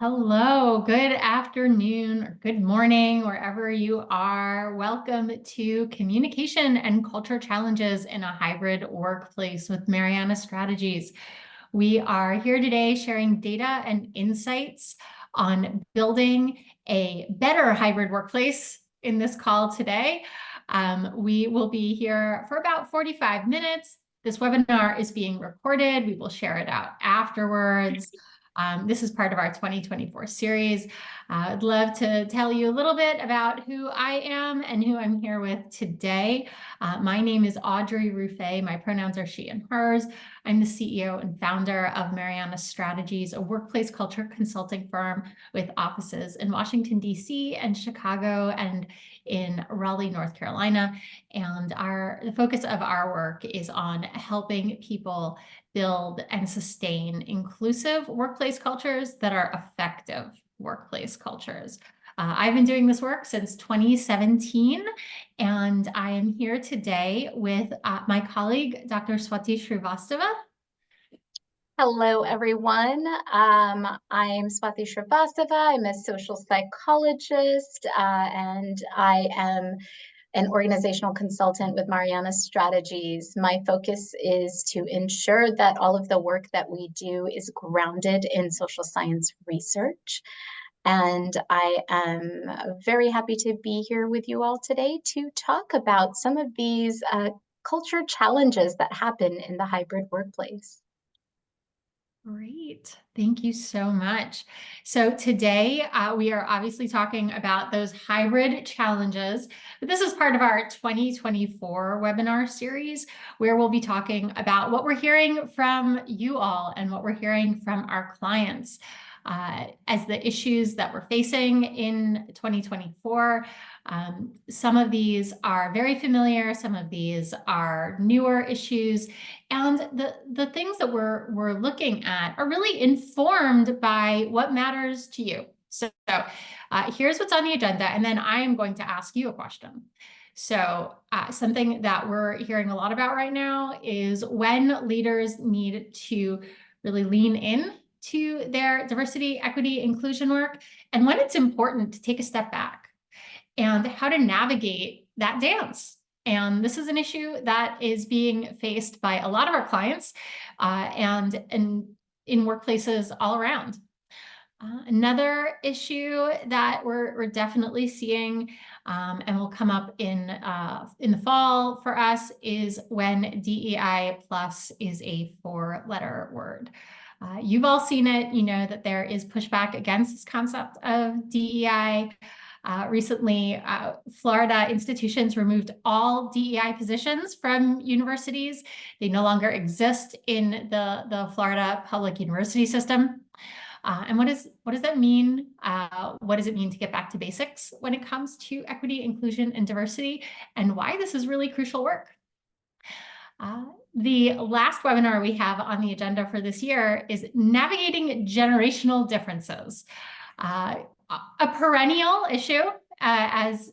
Hello, good afternoon or good morning, wherever you are. Welcome to Communication and Culture Challenges in a Hybrid Workplace with Mariana Strategies. We are here today sharing data and insights on building a better hybrid workplace in this call today. We will be here for about 45 minutes. This webinar is being recorded. We will share it out afterwards. This is part of our 2024 series. I'd love to tell you a little bit about who I am and who I'm here with today. My name is Audrey Ruffet. My pronouns are she and hers. I'm the CEO and founder of Mariana Strategies, a workplace culture consulting firm with offices in Washington, D.C. and Chicago and in Raleigh, North Carolina. And the focus of our work is on helping people build and sustain inclusive workplace cultures that are effective workplace cultures. I've been doing this work since 2017, and I am here today with my colleague, Dr. Swati Srivastava. Hello, everyone. I'm Swati Srivastava. I'm a social psychologist, and I am an organizational consultant with Mariana Strategies. My focus is to ensure that all of the work that we do is grounded in social science research. And I am very happy to be here with you all today to talk about some of these culture challenges that happen in the hybrid workplace. Great. Thank you so much. So today we are obviously talking about those hybrid challenges, but this is part of our 2024 webinar series where we'll be talking about what we're hearing from you all and what we're hearing from our clients as the issues that we're facing in 2024. Some of these are very familiar, some of these are newer issues, and the things that we're looking at are really informed by what matters to you. So here's what's on the agenda, and then I am going to ask you a question. So something that we're hearing a lot about right now is when leaders need to really lean in to their diversity, equity, inclusion work, and when it's important to take a step back and how to navigate that dance. And this is an issue that is being faced by a lot of our clients and in workplaces all around. Another issue that we're definitely seeing and will come up in the fall for us is when DEI plus is a 4-letter word. You've all seen it. You know that there is pushback against this concept of DEI. Recently, Florida institutions removed all DEI positions from universities. They no longer exist in the Florida public university system. And what does that mean? What does it mean to get back to basics when it comes to equity, inclusion, and diversity, and why this is really crucial work? The last webinar we have on the agenda for this year is navigating generational differences. A perennial issue as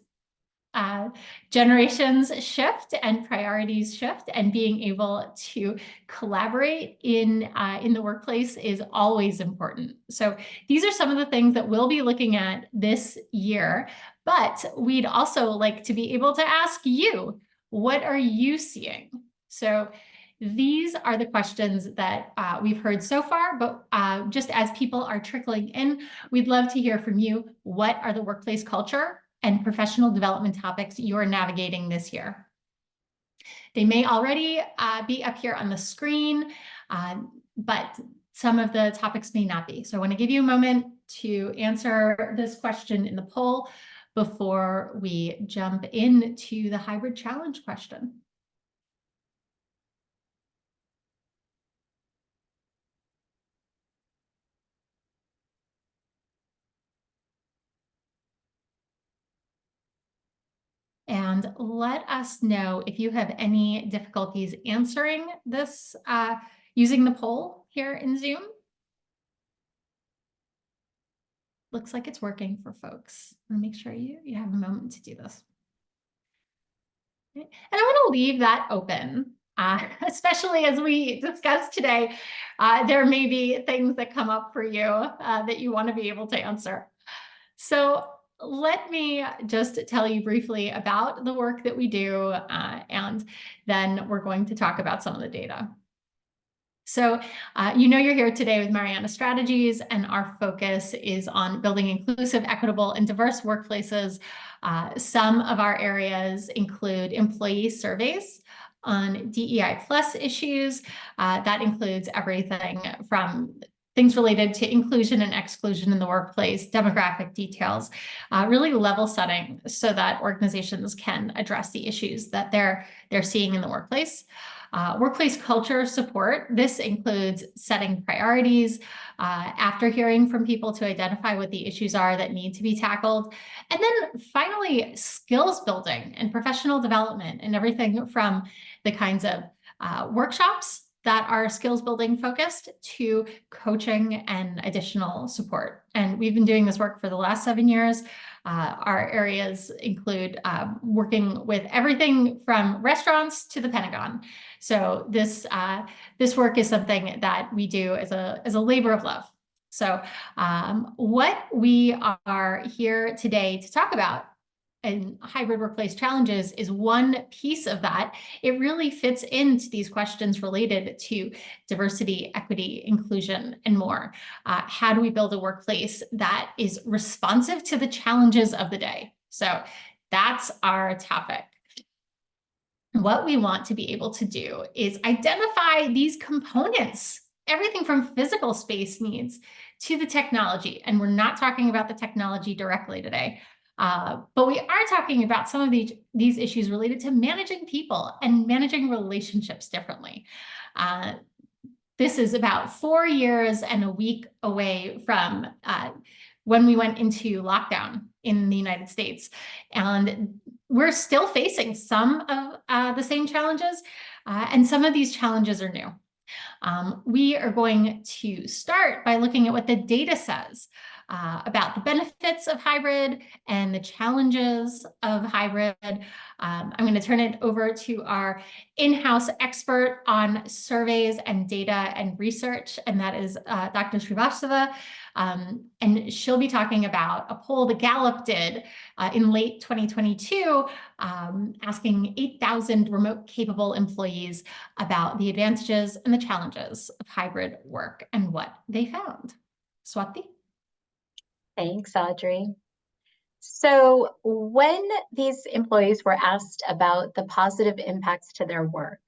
generations shift and priorities shift, and being able to collaborate in the workplace is always important. So these are some of the things that we'll be looking at this year, but we'd also like to be able to ask you, what are you seeing? So these are the questions that we've heard so far, but just as people are trickling in, we'd love to hear from you. What are the workplace culture and professional development topics you're navigating this year? They may already be up here on the screen, but some of the topics may not be. So I want to give you a moment to answer this question in the poll before we jump into the hybrid challenge question. And let us know if you have any difficulties answering this using the poll here in Zoom. Looks like it's working for folks. I'll make sure you have a moment to do this. Okay. And I want to leave that open Especially as we discussed today, there may be things that come up for you that you want to be able to answer. So let me just tell you briefly about the work that we do, and then we're going to talk about some of the data. So you're here today with Mariana Strategies, and our focus is on building inclusive, equitable, and diverse workplaces. Some of our areas include employee surveys on DEI plus issues. That includes everything from things related to inclusion and exclusion in the workplace, demographic details, really level setting so that organizations can address the issues that they're seeing in the workplace. Workplace culture support. This includes setting priorities after hearing from people to identify what the issues are that need to be tackled. And then finally, skills building and professional development, and everything from the kinds of workshops that are skills building focused to coaching and additional support. And we've been doing this work for the last 7 years. Our areas include working with everything from restaurants to the Pentagon. So this work is something that we do as a labor of love. So what we are here today to talk about and hybrid workplace challenges is one piece of that. It really fits into these questions related to diversity, equity, inclusion, and more. How do we build a workplace that is responsive to the challenges of the day? So that's our topic. What we want to be able to do is identify these components, everything from physical space needs to the technology. And we're not talking about the technology directly today. But we are talking about some of these issues related to managing people and managing relationships differently. This is about 4 years and a week away from when we went into lockdown in the United States. And we're still facing some of the same challenges, and some of these challenges are new. We are going to start by looking at what the data says about the benefits of hybrid and the challenges of hybrid. I'm going to turn it over to our in-house expert on surveys and data and research, and that is Dr. Srivastava. And she'll be talking about a poll that Gallup did in late 2022, asking 8,000 remote-capable employees about the advantages and the challenges of hybrid work and what they found. Swati? Thanks, Audrey. So when these employees were asked about the positive impacts to their work,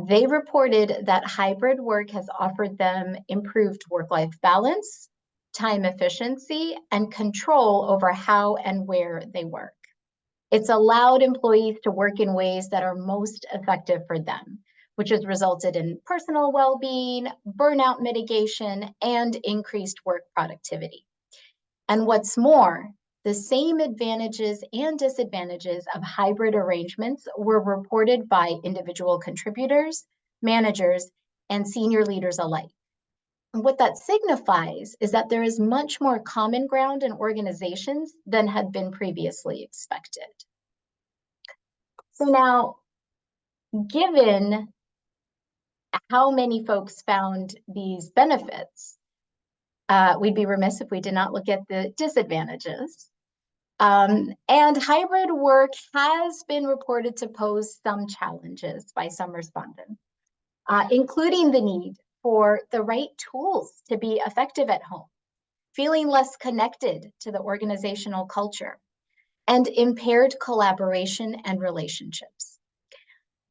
they reported that hybrid work has offered them improved work-life balance, time efficiency, and control over how and where they work. It's allowed employees to work in ways that are most effective for them, which has resulted in personal well-being, burnout mitigation, and increased work productivity. And what's more, the same advantages and disadvantages of hybrid arrangements were reported by individual contributors, managers, and senior leaders alike. And what that signifies is that there is much more common ground in organizations than had been previously expected. So now, given how many folks found these benefits, we'd be remiss if we did not look at the disadvantages. And hybrid work has been reported to pose some challenges by some respondents, including the need for the right tools to be effective at home, feeling less connected to the organizational culture, and impaired collaboration and relationships.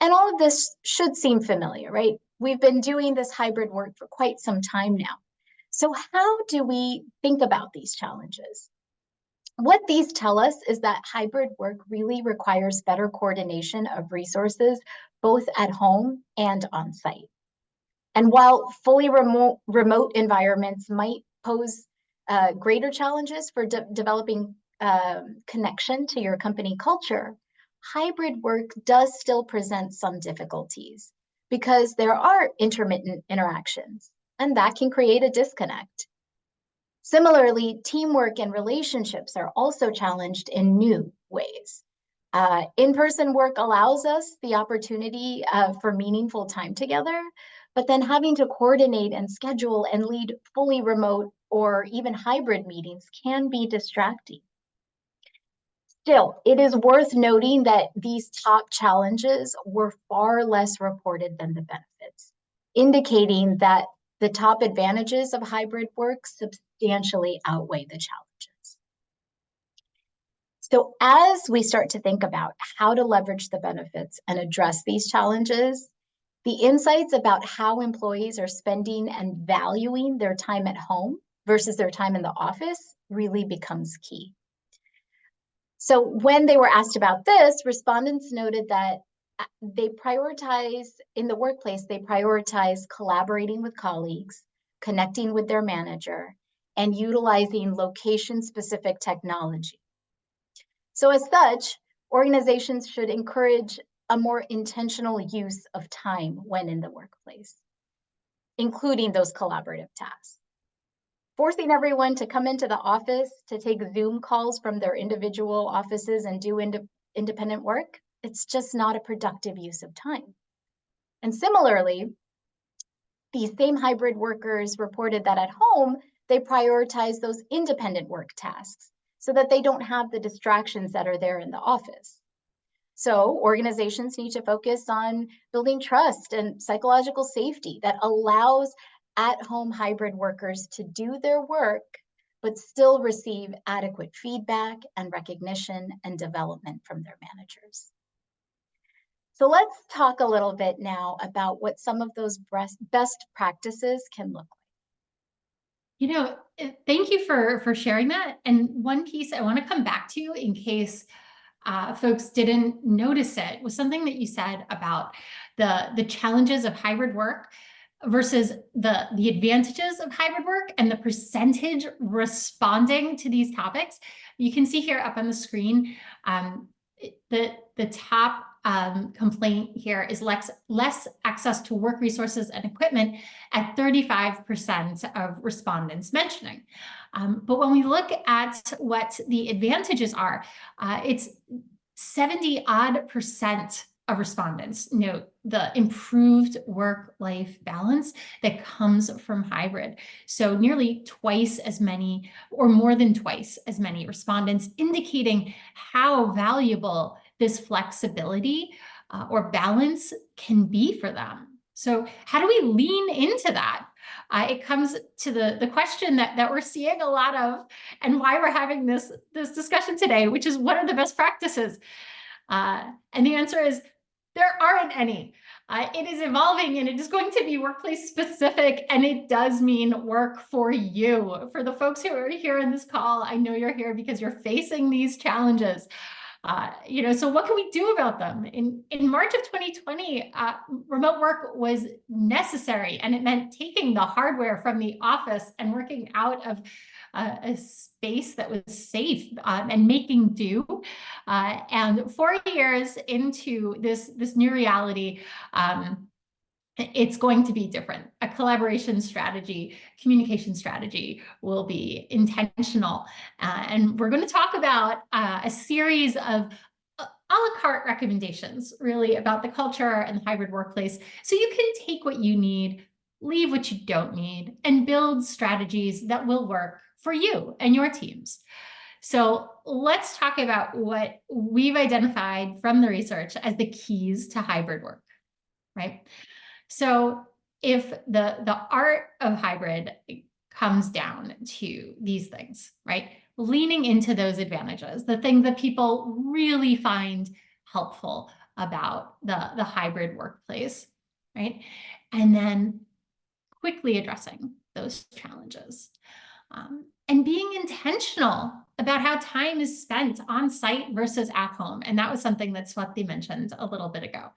And all of this should seem familiar, right? We've been doing this hybrid work for quite some time now. So how do we think about these challenges? What these tell us is that hybrid work really requires better coordination of resources, both at home and on site. And while fully remote environments might pose greater challenges for developing connection to your company culture, hybrid work does still present some difficulties because there are intermittent interactions, and that can create a disconnect. Similarly, teamwork and relationships are also challenged in new ways. In-person work allows us the opportunity for meaningful time together, but then having to coordinate and schedule and lead fully remote or even hybrid meetings can be distracting. Still, it is worth noting that these top challenges were far less reported than the benefits, indicating that the top advantages of hybrid work substantially outweigh the challenges. So as we start to think about how to leverage the benefits and address these challenges, the insights about how employees are spending and valuing their time at home versus their time in the office really becomes key. So when they were asked about this, respondents noted that they prioritize in the workplace, they prioritize collaborating with colleagues, connecting with their manager, and utilizing location-specific technology. So as such, organizations should encourage a more intentional use of time when in the workplace, including those collaborative tasks. Forcing everyone to come into the office to take Zoom calls from their individual offices and do independent work, it's just not a productive use of time. And similarly, these same hybrid workers reported that at home, they prioritize those independent work tasks so that they don't have the distractions that are there in the office. So organizations need to focus on building trust and psychological safety that allows at-home hybrid workers to do their work, but still receive adequate feedback and recognition and development from their managers. So let's talk a little bit now about what some of those best practices can look like. Thank you for sharing that. And one piece I want to come back to in case folks didn't notice it was something that you said about the challenges of hybrid work versus the advantages of hybrid work and the percentage responding to these topics. You can see here up on the screen, the top complaint here is less access to work resources and equipment at 35% of respondents mentioning. But when we look at what the advantages are, it's 70-odd% of respondents note the improved work-life balance that comes from hybrid. So nearly twice as many, or more than twice as many respondents indicating how valuable this flexibility or balance can be for them. So how do we lean into that? It comes to the question that we're seeing a lot of and why we're having this discussion today, which is what are the best practices? And the answer is there aren't any. It is evolving and it is going to be workplace specific, and it does mean work for you. For the folks who are here in this call, I know you're here because you're facing these challenges. So what can we do about them? In March of 2020, remote work was necessary, and it meant taking the hardware from the office and working out of a space that was safe and making do. And 4 years into this new reality, it's going to be different. A collaboration strategy, communication strategy will be intentional. And we're going to talk about a series of a la carte recommendations, really about the culture and the hybrid workplace. So you can take what you need, leave what you don't need, and build strategies that will work for you and your teams. So let's talk about what we've identified from the research as the keys to hybrid work, right? So if the art of hybrid comes down to these things, right? Leaning into those advantages, the thing that people really find helpful about the hybrid workplace, right? And then quickly addressing those challenges. And being intentional about how time is spent on site versus at home. And that was something that Swati mentioned a little bit ago.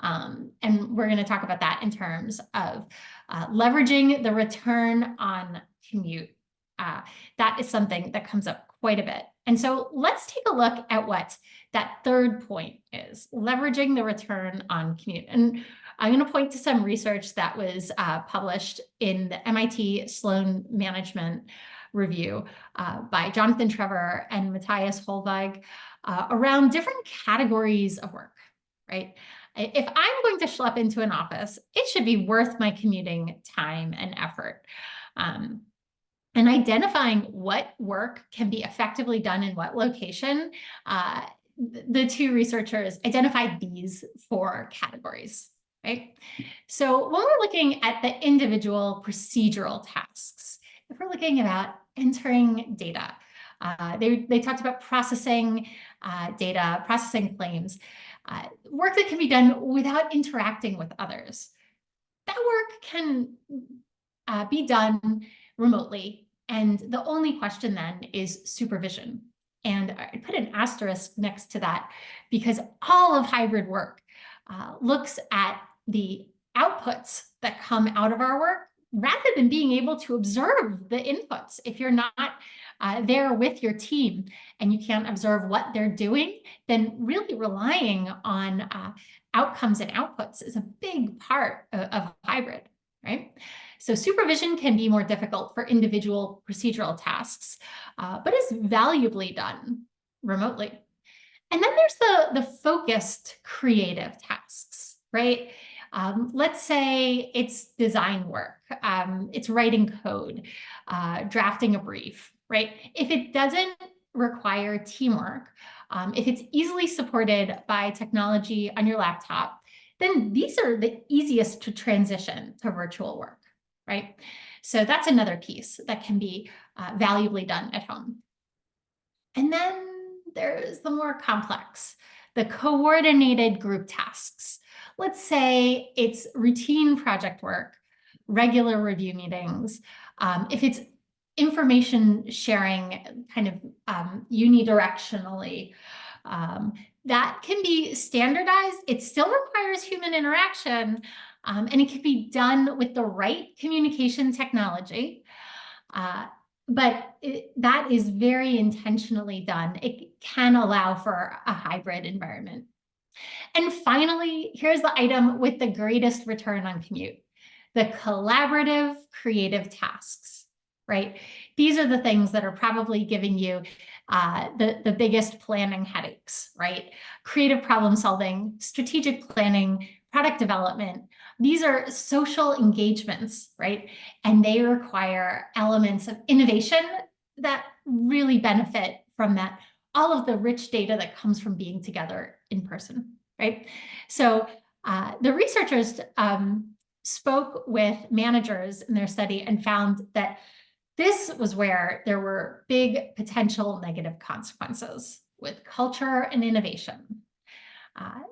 And we're going to talk about that in terms of leveraging the return on commute. That is something that comes up quite a bit. And so let's take a look at what that third point is, leveraging the return on commute. And I'm going to point to some research that was published in the MIT Sloan Management review by Jonathan Trevor and Matthias Holweig around different categories of work, right? If I'm going to schlep into an office, it should be worth my commuting time and effort. And identifying what work can be effectively done in what location, the two researchers identified these four categories, right? So when we're looking at the individual procedural tasks, if we're looking about entering data, they talked about processing data, processing claims, work that can be done without interacting with others. That work can be done remotely. And the only question then is supervision. And I put an asterisk next to that because all of hybrid work looks at the outputs that come out of our work rather than being able to observe the inputs. If you're not there with your team and you can't observe what they're doing, then really relying on outcomes and outputs is a big part of hybrid, right? So supervision can be more difficult for individual procedural tasks, but is valuably done remotely. And then there's the focused creative tasks, right? Let's say it's design work, it's writing code, drafting a brief, right? If it doesn't require teamwork, if it's easily supported by technology on your laptop, then these are the easiest to transition to virtual work, right? So that's another piece that can be valuably done at home. And then there's the more complex, the coordinated group tasks. Let's say it's routine project work, regular review meetings. If it's information sharing kind of unidirectionally, that can be standardized. It still requires human interaction, and it can be done with the right communication technology. But that is very intentionally done. It can allow for a hybrid environment. And finally, here's the item with the greatest return on commute, the collaborative creative tasks, right? These are the things that are probably giving you the biggest planning headaches, right? Creative problem solving, strategic planning, product development. These are social engagements, right? And they require elements of innovation that really benefit from that, all of the rich data that comes from being together in person, right? So the researchers spoke with managers in their study and found that this was where there were big potential negative consequences with culture and innovation.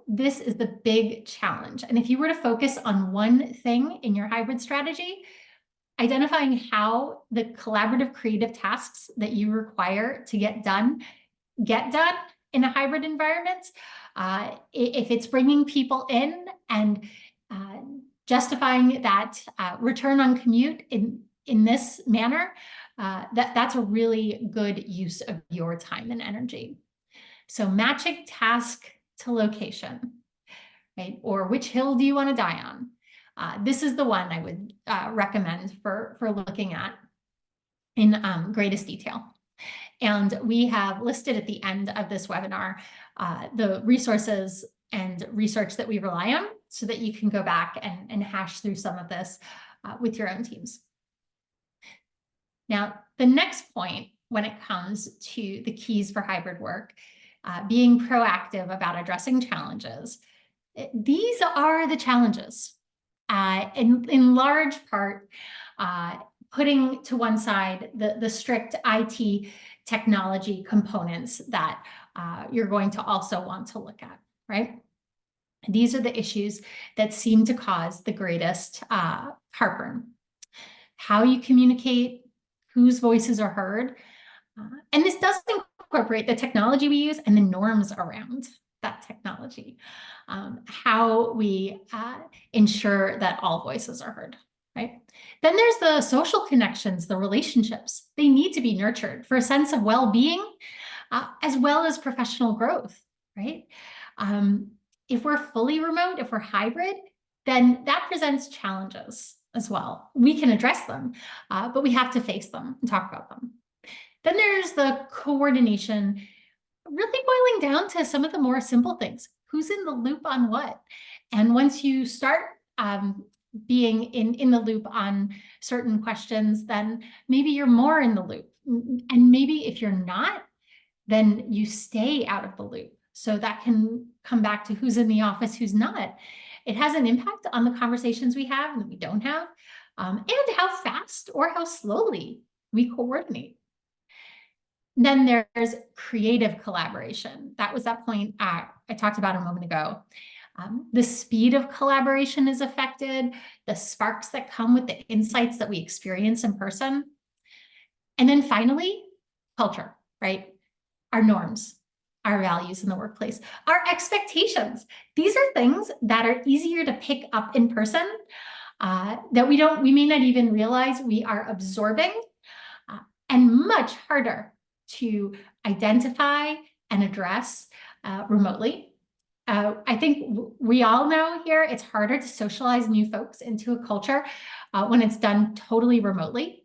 This is the big challenge. And if you were to focus on one thing in your hybrid strategy, identifying how the collaborative creative tasks that you require to get done in a hybrid environment, if it's bringing people in and justifying that return on commute in this manner, that's a really good use of your time and energy. So matching task to location, right? Or which hill do you want to die on? This is the one I would recommend for looking at in greatest detail. And we have listed at the end of this webinar the resources and research that we rely on so that you can go back and hash through some of this with your own teams. Now, the next point when it comes to the keys for hybrid work, being proactive about addressing challenges, these are the challenges. In large part, putting to one side the strict IT technology components that you're going to also want to look at, right? These are the issues that seem to cause the greatest heartburn. How you communicate, whose voices are heard, and this does incorporate the technology we use and the norms around that technology. How we ensure that all voices are heard, right? Then there's the social connections, the relationships. They need to be nurtured for a sense of well-being as well as professional growth, right? If we're fully remote, if we're hybrid, then that presents challenges. as well. We can address them, but we have to face them and talk about them. Then there's the coordination, really boiling down to some of the more simple things. Who's in the loop on what? And once you start being in the loop on certain questions, then maybe you're more in the loop. And maybe if you're not, then you stay out of the loop. So that can come back to who's in the office, who's not. It has an impact on the conversations we have and that we don't have, and how fast or how slowly we coordinate. Then there's creative collaboration. That was that point I talked about a moment ago. The speed of collaboration is affected, the sparks that come with the insights that we experience in person. And then finally, culture, right? Our norms, our values in the workplace, our expectations. These are things that are easier to pick up in person, that we may not even realize we are absorbing, and much harder to identify and address remotely. I think we all know here it's harder to socialize new folks into a culture when it's done totally remotely.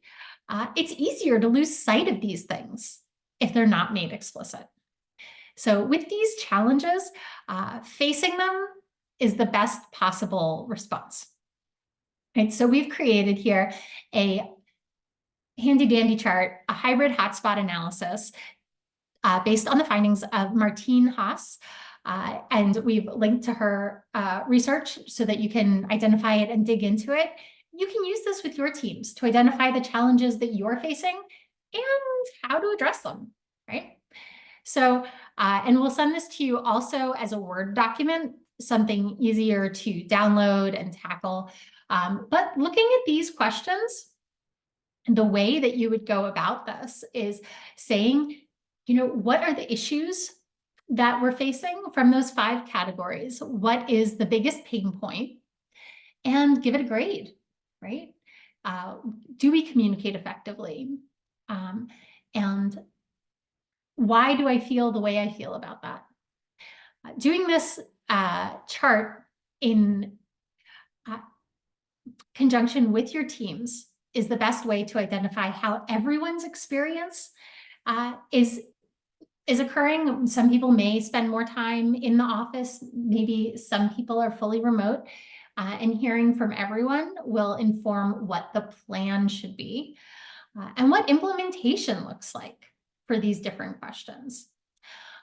It's easier to lose sight of these things if they're not made explicit. So with these challenges, facing them is the best possible response. Right, so we've created here a handy dandy chart, a hybrid hotspot analysis based on the findings of Martine Haas. And we've linked to her research so that you can identify it and dig into it. You can use this with your teams to identify the challenges that you're facing and how to address them, right? So, and we'll send this to you also as a Word document, something easier to download and tackle. But looking at these questions, the way that you would go about this is saying, what are the issues that we're facing from those 5 categories? What is the biggest pain point? And give it a grade, right? Do we communicate effectively? And why do I feel the way I feel about that? Doing this chart in conjunction with your teams is the best way to identify how everyone's experience is occurring. Some people may spend more time in the office. Maybe some people are fully remote. And hearing from everyone will inform what the plan should be and what implementation looks like for these different questions.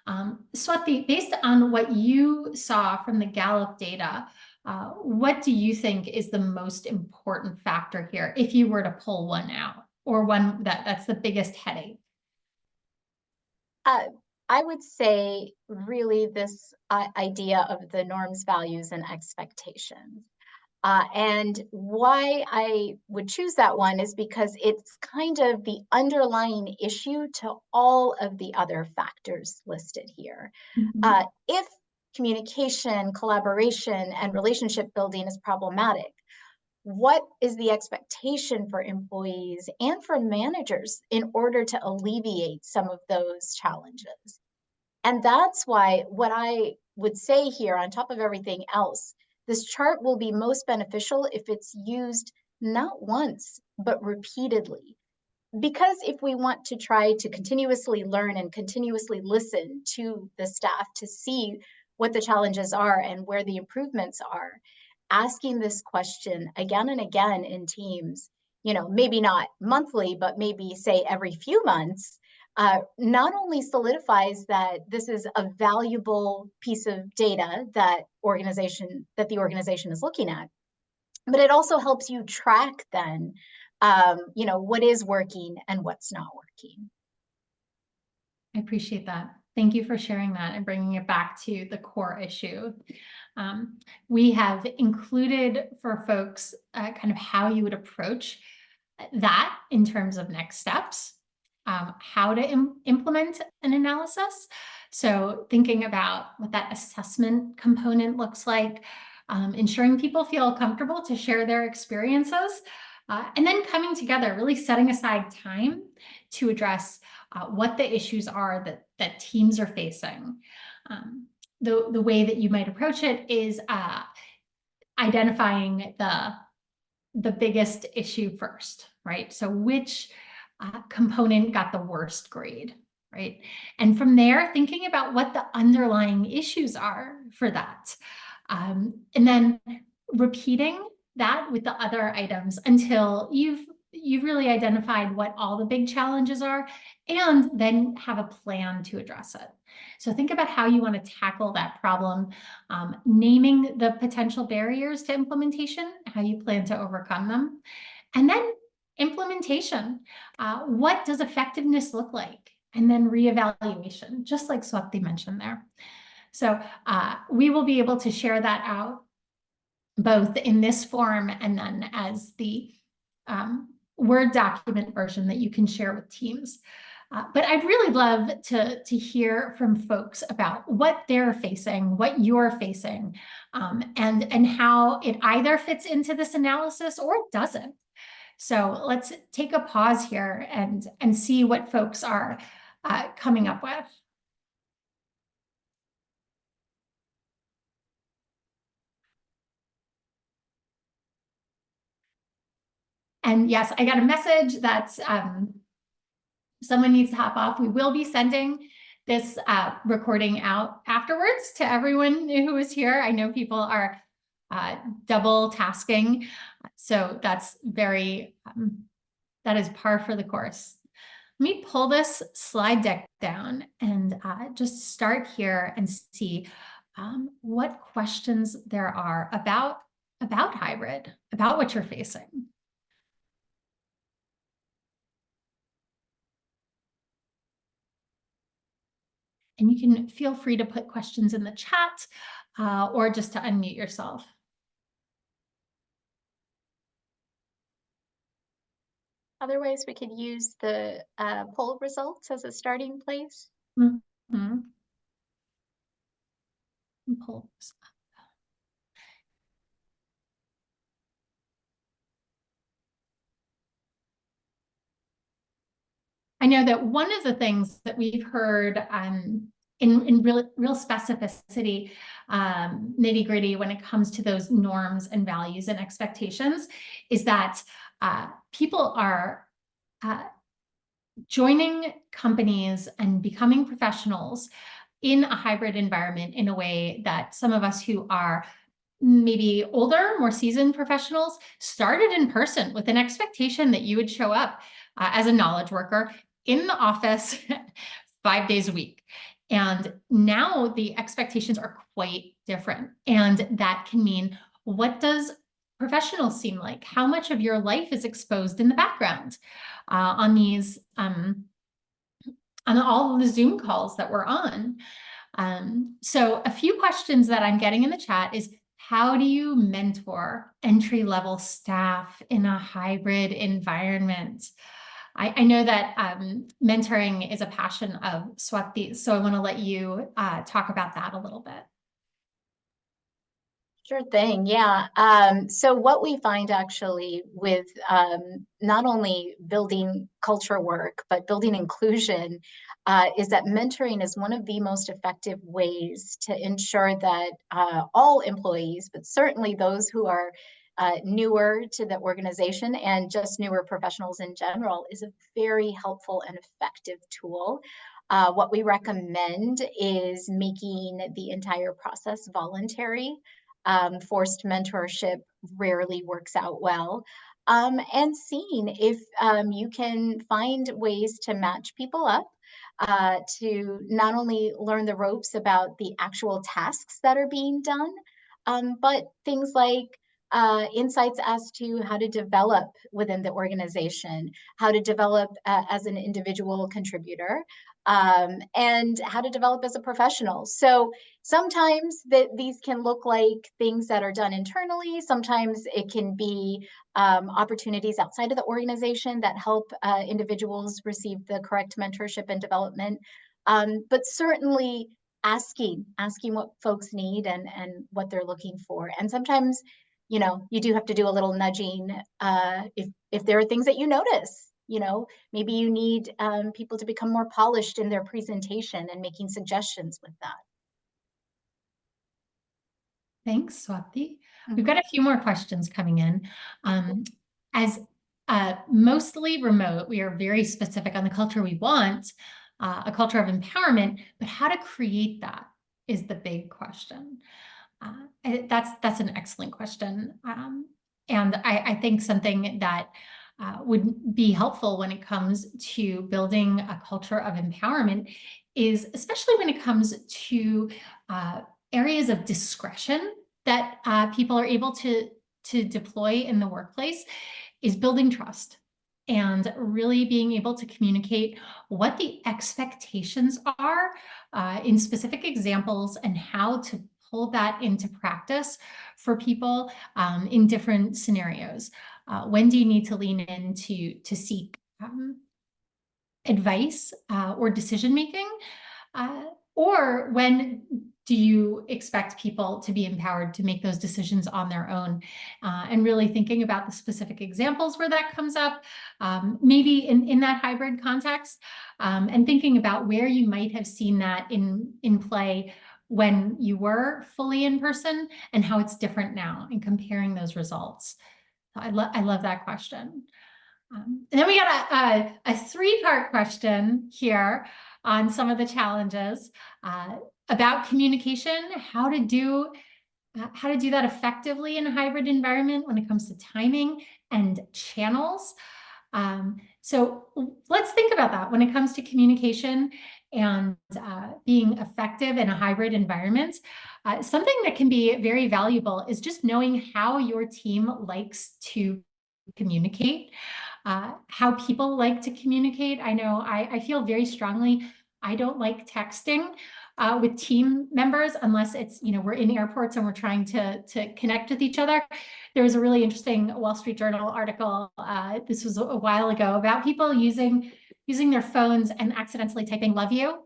Swati, based on what you saw from the Gallup data, what do you think is the most important factor here if you were to pull one out, or one that's the biggest headache? I would say really this idea of the norms, values, and expectations. And why I would choose that one is because it's kind of the underlying issue to all of the other factors listed here. Mm-hmm. If communication, collaboration, and relationship building is problematic, what is the expectation for employees and for managers in order to alleviate some of those challenges? And that's why what I would say here, on top of everything else, this chart will be most beneficial if it's used not once, but repeatedly. Because if we want to try to continuously learn and continuously listen to the staff to see what the challenges are and where the improvements are, asking this question again and again in teams, maybe not monthly, but maybe say every few months, not only solidifies that this is a valuable piece of data that the organization is looking at, but it also helps you track then, what is working and what's not working. I appreciate that. Thank you for sharing that and bringing it back to the core issue. We have included for folks kind of how you would approach that in terms of next steps, how to implement an analysis. So thinking about what that assessment component looks like, ensuring people feel comfortable to share their experiences, and then coming together, really setting aside time to address what the issues are that teams are facing. The way that you might approach it is identifying the biggest issue first, right? So which component got the worst grade, right? And from there, thinking about what the underlying issues are for that. And then repeating that with the other items until you've really identified what all the big challenges are, and then have a plan to address it. So think about how you want to tackle that problem, naming the potential barriers to implementation, how you plan to overcome them, and then implementation. What does effectiveness look like? And then reevaluation, just like Swati mentioned there. So we will be able to share that out both in this form and then as the Word document version that you can share with teams. But I'd really love to hear from folks about what they're facing, what you're facing, and how it either fits into this analysis or it doesn't. So let's take a pause here and see what folks are coming up with. And yes, I got a message that someone needs to hop off. We will be sending this recording out afterwards to everyone who is here. I know people are double tasking, so that's very, that is par for the course. Let me pull this slide deck down and just start here and see what questions there are about hybrid, about what you're facing. And you can feel free to put questions in the chat or just to unmute yourself. Otherwise, we could use the poll results as a starting place. Mm-hmm. Pull this up. I know that one of the things that we've heard in real specificity, nitty gritty when it comes to those norms and values and expectations is that people are joining companies and becoming professionals in a hybrid environment in a way that some of us who are maybe older, more seasoned professionals started in person with an expectation that you would show up as a knowledge worker in the office 5 days a week. And now the expectations are quite different. And that can mean, what does professional seem like? How much of your life is exposed in the background on these, on all of the Zoom calls that we're on? So a few questions that I'm getting in the chat is, how do you mentor entry-level staff in a hybrid environment? I know that mentoring is a passion of Swati's, so I want to let you talk about that a little bit. Sure thing. Yeah. So what we find actually with not only building culture work, but building inclusion is that mentoring is one of the most effective ways to ensure that all employees, but certainly those who are newer to the organization and just newer professionals in general, is a very helpful and effective tool. What we recommend is making the entire process voluntary. Forced mentorship rarely works out well. And seeing if you can find ways to match people up to not only learn the ropes about the actual tasks that are being done, but things like insights as to how to develop within the organization, how to develop as an individual contributor, and how to develop as a professional. So sometimes these can look like things that are done internally. Sometimes it can be opportunities outside of the organization that help individuals receive the correct mentorship and development. But certainly asking what folks need and what they're looking for. And sometimes, you know, you do have to do a little nudging if there are things that you notice. You know, maybe you need people to become more polished in their presentation and making suggestions with that. Thanks, Swati. We've got a few more questions coming in. As mostly remote, we are very specific on the culture we want, a culture of empowerment, but how to create that is the big question. That's an excellent question. And I think something that would be helpful when it comes to building a culture of empowerment is, especially when it comes to areas of discretion that people are able to deploy in the workplace, is building trust and really being able to communicate what the expectations are in specific examples and how to pull that into practice for people in different scenarios. When do you need to lean in to seek advice or decision making? Or when do you expect people to be empowered to make those decisions on their own? And really thinking about the specific examples where that comes up, maybe in that hybrid context, and thinking about where you might have seen that in play when you were fully in person and how it's different now, and comparing those results. So I love that question. And then we got a three-part question here on some of the challenges about communication, how to do that effectively in a hybrid environment when it comes to timing and channels. So let's think about that when it comes to communication and being effective in a hybrid environment. Something that can be very valuable is just knowing how your team likes to communicate, how people like to communicate. I know I feel very strongly, I don't like texting with team members unless it's, we're in airports and we're trying to connect with each other. There was a really interesting Wall Street Journal article, this was a while ago, about people using their phones and accidentally typing "love you."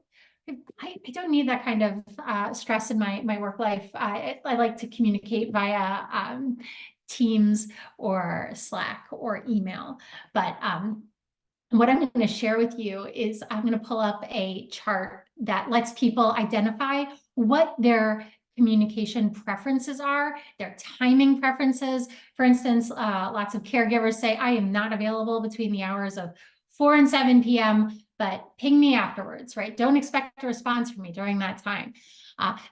I don't need that kind of stress in my work life. I like to communicate via Teams or Slack or email. But what I'm going to share with you is I'm going to pull up a chart that lets people identify what their communication preferences are, their timing preferences. For instance, lots of caregivers say, I am not available between the hours of 4 and 7 p.m., but ping me afterwards, right? Don't expect a response from me during that time.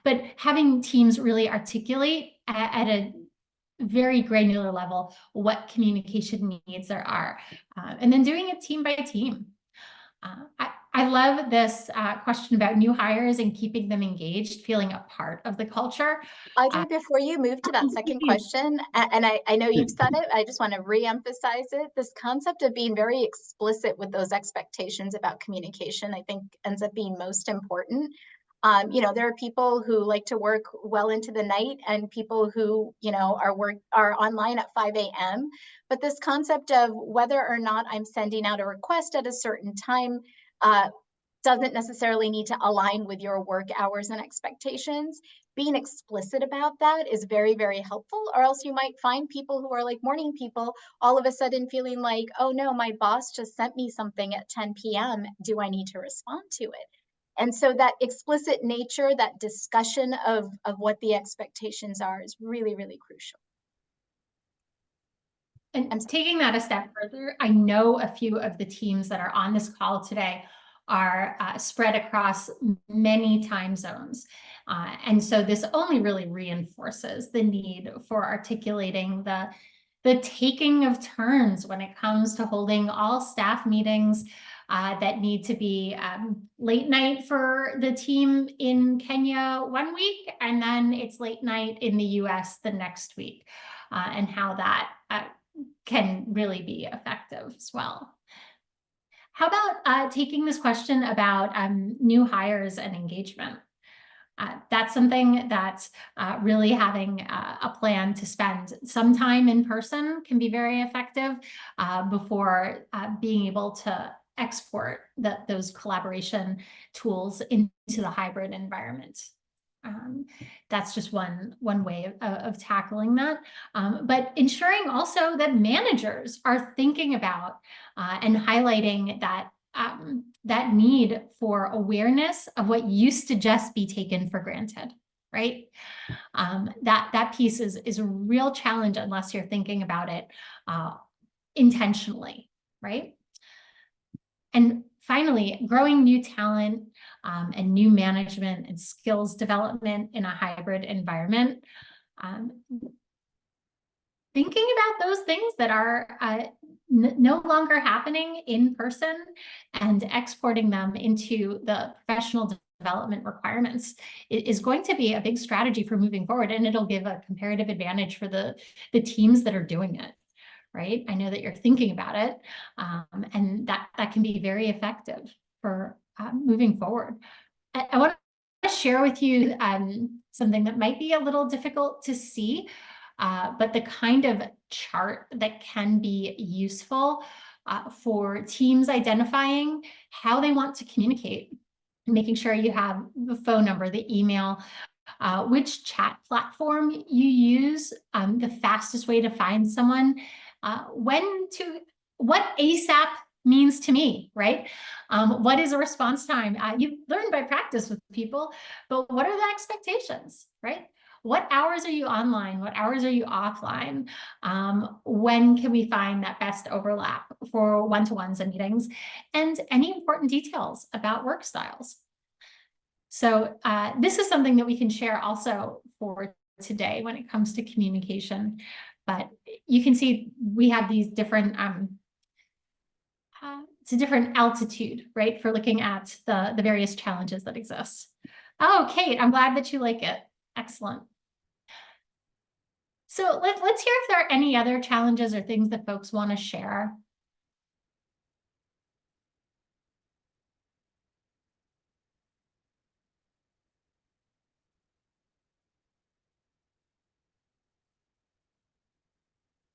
But having teams really articulate at a very granular level what communication needs there are, and then doing it team by team. I love this question about new hires and keeping them engaged, feeling a part of the culture. Audrey, before you move to that second question, and I know you've said it, I just want to re-emphasize it. This concept of being very explicit with those expectations about communication, I think ends up being most important. There are people who like to work well into the night and people who, are online at 5 a.m. But this concept of whether or not I'm sending out a request at a certain time doesn't necessarily need to align with your work hours and expectations. Being explicit about that is very, very helpful, or else you might find people who are like morning people all of a sudden feeling like, oh no, my boss just sent me something at 10 p.m. Do I need to respond to it? And so that explicit nature, that discussion of what the expectations are is really, really crucial. And taking that a step further, I know a few of the teams that are on this call today are spread across many time zones. And so this only really reinforces the need for articulating the taking of turns when it comes to holding all staff meetings that need to be late night for the team in Kenya one week, and then it's late night in the US the next week, and how that can really be effective as well. How about taking this question about new hires and engagement? That's something that really having a plan to spend some time in person can be very effective before being able to export those collaboration tools into the hybrid environment. That's just one way of tackling that. But ensuring also that managers are thinking about and highlighting that need for awareness of what used to just be taken for granted. right? That piece is a real challenge unless you're thinking about it intentionally, right? And finally, growing new talent and new management and skills development in a hybrid environment. Um, Thinking about those things that are no longer happening in person and exporting them into the professional development requirements is going to be a big strategy for moving forward, and it'll give a comparative advantage for the teams that are doing it, right? I know that you're thinking about it, and that can be very effective for moving forward. I want to share with you something that might be a little difficult to see, but the kind of chart that can be useful for teams identifying how they want to communicate, making sure you have the phone number, the email, which chat platform you use, the fastest way to find someone, what ASAP means to me, right? What is a response time? You learn by practice with people, but what are the expectations, right? What hours are you online? What hours are you offline? When can we find that best overlap for one-to-ones and meetings? And any important details about work styles. So this is something that we can share also for today when it comes to communication. But you can see we have these different, it's a different altitude, right, for looking at the various challenges that exist. Oh, Kate, I'm glad that you like it. Excellent. So let's hear if there are any other challenges or things that folks want to share.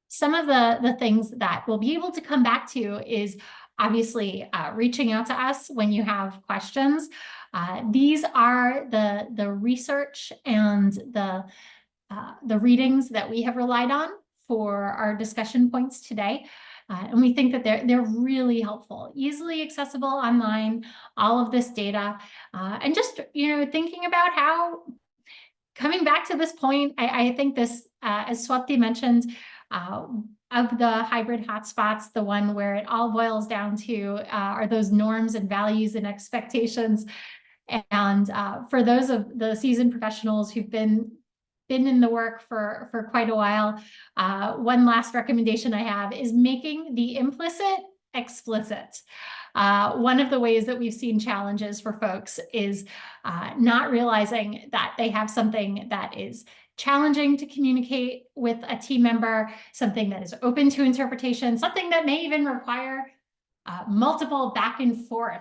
Some of the things that we'll be able to come back to is obviously reaching out to us when you have questions. These are the research and the readings that we have relied on for our discussion points today. And we think that they're really helpful, easily accessible online, all of this data, and just, thinking about how, coming back to this point, I think this, as Swati mentioned, of the hybrid hotspots, the one where it all boils down to are those norms and values and expectations. And for those of the seasoned professionals who've been in the work for quite a while, one last recommendation I have is making the implicit explicit. One of the ways that we've seen challenges for folks is not realizing that they have something that is challenging to communicate with a team member, something that is open to interpretation, something that may even require multiple back and forth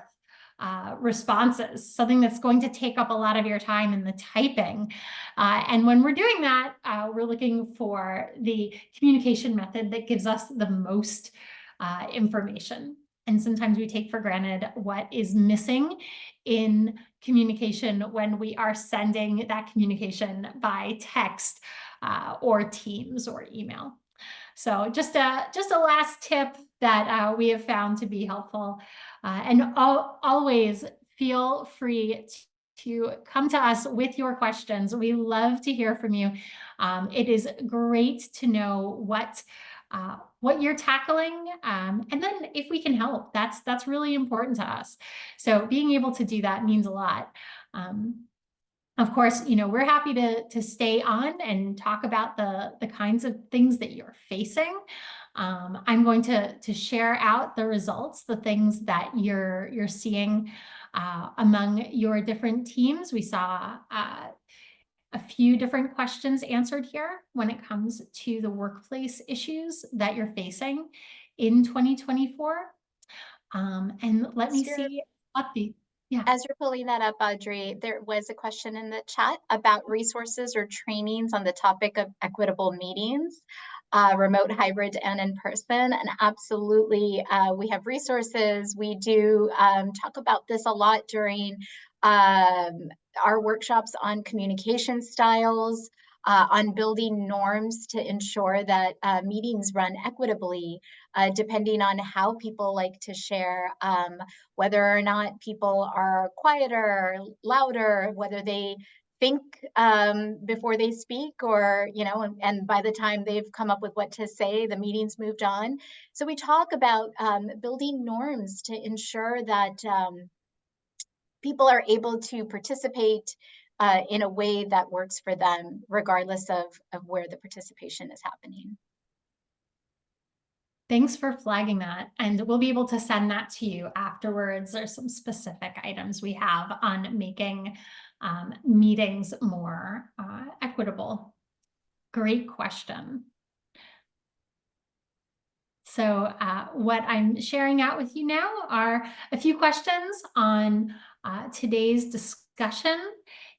responses, something that's going to take up a lot of your time in the typing. And when we're doing that, we're looking for the communication method that gives us the most information. And sometimes we take for granted what is missing in communication when we are sending that communication by text or Teams or email. So just a last tip that we have found to be helpful. And always feel free to come to us with your questions. We love to hear from you. It is great to know what you're tackling, and then if we can help, that's really important to us. So being able to do that means a lot. Of course, we're happy to stay on and talk about the kinds of things that you're facing. I'm going to share out the results, the things that you're seeing among your different teams. We saw a few different questions answered here when it comes to the workplace issues that you're facing in 2024. And let me see what yeah. As you're pulling that up, Audrey, there was a question in the chat about resources or trainings on the topic of equitable meetings, remote, hybrid, and in person. And absolutely, we have resources. We do talk about this a lot during our workshops on communication styles, on building norms to ensure that meetings run equitably, depending on how people like to share, whether or not people are quieter, louder, whether they think before they speak, or and by the time they've come up with what to say, the meeting's moved on. So we talk about building norms to ensure that people are able to participate in a way that works for them, regardless of where the participation is happening. Thanks for flagging that. And we'll be able to send that to you afterwards. There's some specific items we have on making meetings more equitable. Great question. So what I'm sharing out with you now are a few questions on today's discussion,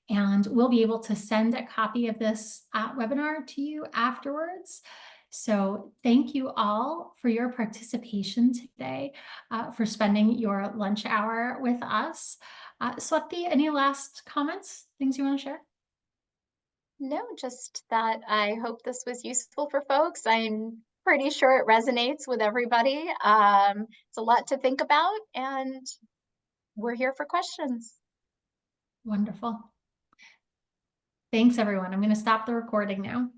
and we'll be able to send a copy of this webinar to you afterwards. So thank you all for your participation today, for spending your lunch hour with us. Swati, any last comments, things you want to share? No, just that I hope this was useful for folks. I'm pretty sure it resonates with everybody. It's a lot to think about, and we're here for questions. Wonderful. Thanks, everyone. I'm going to stop the recording now.